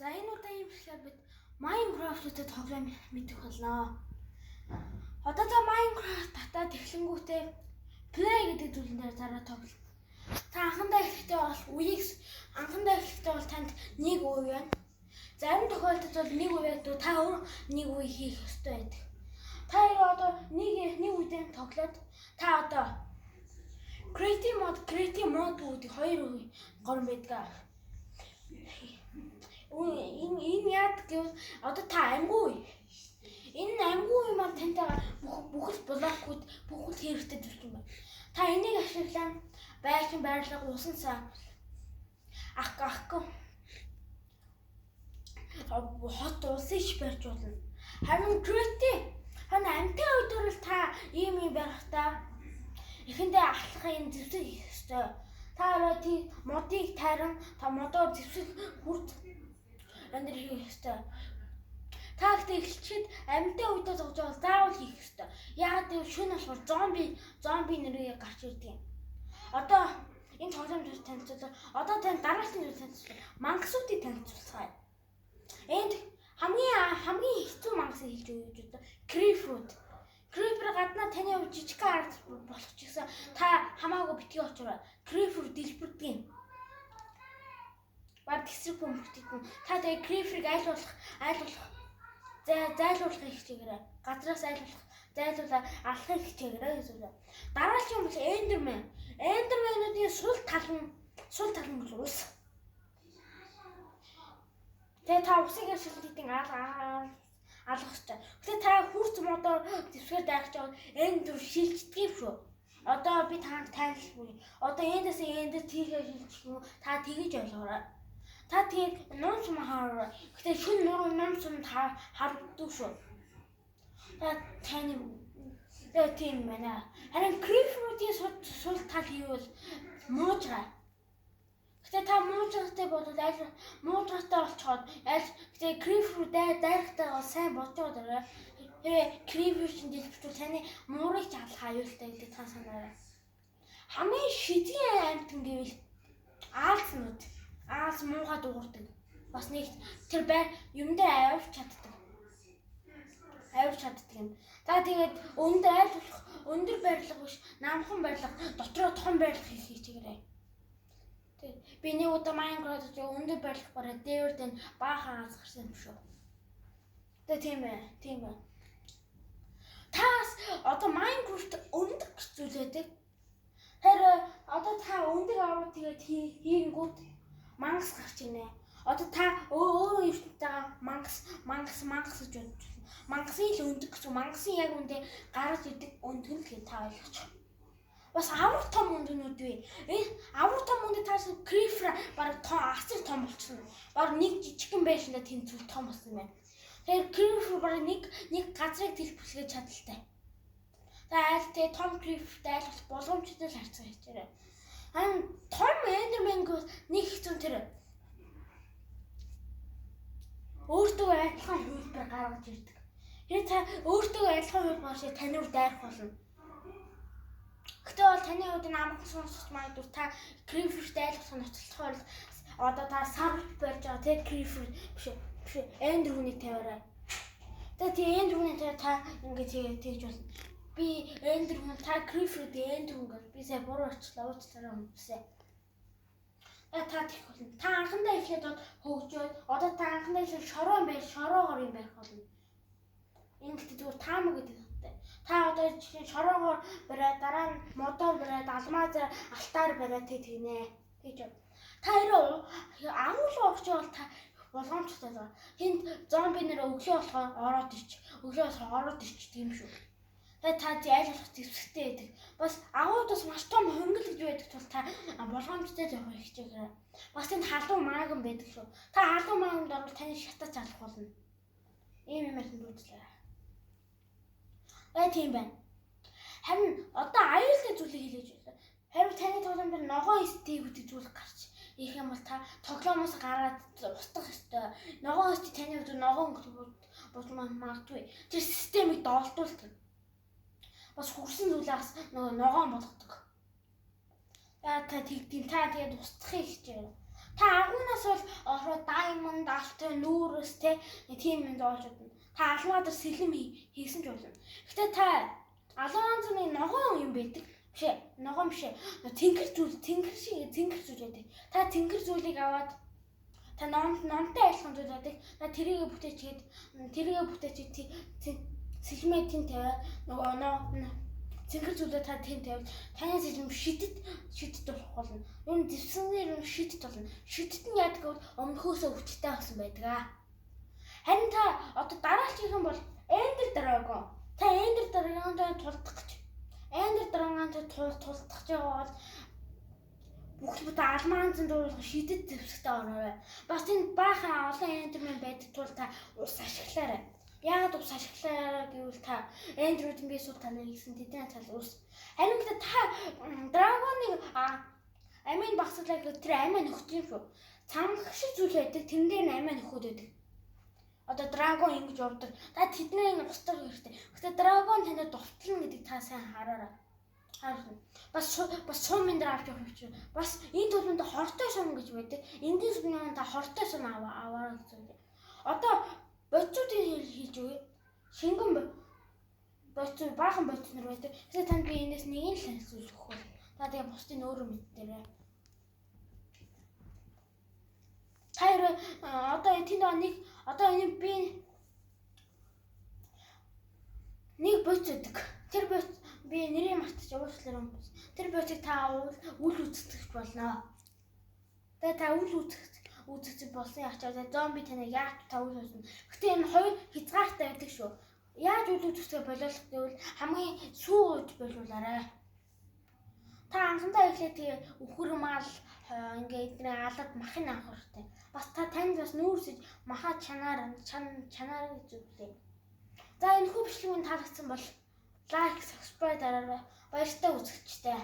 За энэ удаагийн бичлэгээр бид Minecraft-тэй тоглоом мэдэх болно. Одоо за Minecraft татаад эхлэнгүүтээ play гэдэг зүйлэн дээр дараа тоглоно. Та анхандаа эхлэхдээ бол танд нэг үе байна. Зарим тохиолдолд бол нэг үе байдаг, та өөр нэг үе хийх ёстой байдаг. Та одоо нэг үедээ тоглоод та одоо creative mode гэдэг хоёр үе гол байдаг. Энэ яадаг гэвэл одоо та амьгүй. Энэ амьгүй маань тантай бүх блокууд бүх хэрэгтэй зүйл юм байна. Та энийг ашиглан байшин байрлал усан цаа ахахгүй хот улсыг барьж болно. Харин амьтан үед бол та ийм байх та эхэндээ ахлахын зэвсэг хийх ёстой. Та модыг тайран та модоор зэвсэг хүрд энэ хийх ёстой. Та ихтэй эхлчихэд амьтан үедээ зогжоол заавал хийх ёстой. Яагаад гэвэл шөнө болохоор зомби нэрээ гарч ирдэг юм. Одоо энэ тоглоом дээр танилцуулах. Одоо тань дараагийн зүйл танилцуулах. Мангасуудыг танилцуулах. Энд хамгийн хэцүү мангасыг хэлж өгье гэж бодоо. Creeper гаднаа таны хувьд жижиг ард болох ч гэсэн та хамаагүй битгий очроо. Creeper дэлбэрдэг юм. Баг тэсрэг бөмбөгдөн. Та тэгээ Creeper-ыг зайлуулахыг хичээгээрэй. Газраас зайлуулах алхахыг хичээгээрэй гэж байна. Дараагийн бол Enderman. Enderman-уудын сул талан бол ус. Тэгээ та усыг ашиглалтын алгах ёстой. Гэхдээ та хүрц модоор дэвсгэр дайрч байгаа Ender шилждэг юм шүү. Одоо би танд тайлбарлая. Одоо эндээс Ender тийгээ шилжих юм. Та тэгэж ойлгоорой. Та тэгээд нуун сум хараа. Гэхдээ шүн нуун сум харагддаг шүү. Тэгээд тийм байна. Харин Creeper-ийн сул тал хийвэл муужраа. Гэхдээ та муужраатай бодвол муужраатай болчиход гэхдээ Creeper дайрахтаа бол сайн бодож байгаа. Creeper чинь дэлбэрчүүл таны муурыг ч алах аюултай гэдэг та санаарай. Хамгийн шидгийн амьтан гэвэл Аалз муухай дуурдаг. Бас нэг тэр юм дээр авирч чаддаг юм. За тэгээд өндөр барилга биш, намхан барилга, дотроо том барилга хийх хичээгээрэй. Тэгээд би нэг удаа Minecraft-д өндөр барилга бараад дээвэрд нь баахан аз гарсан юм шүү. Тэгээд тийм байна. Таас одоо Minecraft өндөр зүйлээдэг. Тэр одоо та өндөр аваад тэгээд хийнгүүт мангас гарч ирнэ. Одоо та өөрөө ертөнцийн мангас гэж бодож байна. Мангасын л өндөг гэсэн. Мангасын яг үндэ гарч ирдэг өндөг л гэж та ойлгоч. Бас авар том өндөгнүүд бий. Авар том өндө таас Creeper бараг асар том болчихсон. Бараг нэг жижигхэн байшиндаа тэнцвэл том болсон байна. Тэгэхээр Creeper бараг нэг газрыг дэлбэлгэж чадaltaй. Тэгээд том Creeper-тэй айлах боломжтой л харьцаа хийчээрэй. Харин том Enderman-гоо нэг хэцүү тэр өөртөө адилхан хөлбөр гаргаж ирдэг. Тэр та өөртөө адилхан хөлбөр шиг таны үр дайрах болно. Гэхдээ бол таны хувьд амархан сонсож магадгүй та Creeper-тэй айлах ноцлохоор одоо та сарвч барьж байгаа тэг Creeper биш Enderman-ийг тавиарай. Тэгээд Enderman та ингэж тэгж болно. Би Enderman та Creeper-тэй Enderman би сая буруу очлоо уучлаарай хүмүүсээ. Та тийх болно. Та анхандаа эхлээд хөгжөөд одоо та анхандаа эхлээд шороогоор юм барих болно. Ингээд зүгээр таамаг гэдэг хэвтэй. Та одоо жишээ шороогоор бариад дараа нь модоор бариад алмазаар алтаар бариад тэгнэ. Тэгж байна. Та агуулга орчвол та болгоомжтой байна. Тэнд зомби нэр өглөө болохоор ороод ирчих тийм шүү. Тэгээд та айлуулах зэвсэгтэй байдаг. Бас агуудаас маш том хөнгөл гэж байдаг тул та болгоомжтой явах хичээгээрэй. Бас тэнд халуун мааган байдаг шүү. Та халуун мааганд орвол таны шатаж алах болно. Ийм юм үзлээ. Тийм байна. Харин одоо аюултай зүйлийг хэлж байна. Харин таны тоглоом дээр ногоон стейк гэдэг зүйл гарч ирэх юм бол та тоглоомоос гараад устгах ёстой. Ногоон стейк таны хувьд ногоон болж магадгүй. Тэр системийг доолдуулдаг. Бас хүрсэн зүйлээс ногоон болгодог. Та тэгээд устгахыг хичээгээрэй. Та агуунаас бол ороод diamond, alт, нүүрс тийм юм доолж удна. Та алмаа дээр сэлэм хийсэн ч болно. Гэтэ та алуунзны ногоон юм байдаг. Биш ээ, ногоон биш ээ. Тэнгэр зүйл байдаг. Та тэнгэр зүйлийг аваад та номтой айлхан зүйл байдаг. Та тэрийг бүтээчихэд сэлмээ тийм тавиад нөгөө цэнгэр зүйлээ та тийм тавиад таны сэлэм шидэт болох болно. Юу дэвсгэнээр шидэт болно. Шидэт нь яадаг гэвэл өмнөхөөсөө хүчтэй болсон байдаг. Харин та одоо дараалчих юм бол Ender Dragon. Та Ender Dragon-д тулдах гэж. Ender Dragon-д тулдах жагаа бол бүх бүтэ алмаанзан дуурлах шидэт дэвсгтэй ороо. Бас энэ баахан олон Enderman байдаг тул та ус ашиглаарай. Яагаад ус ашиглаарай гэвэл та Enderүүд би сул танаа гэсэн тэдний тал ус. Харин та Dragon-ыг амийн багцлаа гэвэл тэр амиа нөхдөг юм шүү. Цамх шиг зүйл байдаг. Тэрэн дээр амиа нөхөд байдаг. Одоо Dragon ингэж явдаг. Та тэдний устгах хэрэгтэй. Гэхдээ Dragon танад дувтлна гэдэг та сайн хараарай. Бас сум энэ авч явах юм. Бас энэ төлөвөнд хортой сум гэж байдаг. Эндийн сумын та хортой сум аваа гэж үү. Одоо боцуудын хийж өгье. Шингэн боцууд баахан боцууд нар байдаг. Тэгэхээр танд би энэс нэг нь л хэлсүүлэх хөө. Та тэгээ бусдын өөрөө мэддээрэй. Хайр одоо тэнд энэ би нэг боц өгдөг. Тэр боц би нэрийг мартаж уучлаарай юм. Тэр боцыг та үл үзэгдэж болно. Тэгээ та үл үзэгдэж болсон ячаа зомби таныг яаж та үл үзэн. Гэтэ энэ хоёр хязгаартай байдаг шүү. Яаж үл үзэхээ боловлох гэвэл хамгийн сүү ууж болуулаарай. Та анхандаа эхлээд тэгээ үхэр мал ингээд эдний алад махын анхаартай. Бас танд бас нүүрсэж маха чанаар гэж үзлээ. За энэ хүү бичлэгийн таалагдсан бол лайк, subscribe дараарай. Баяртай үзэгчтэй.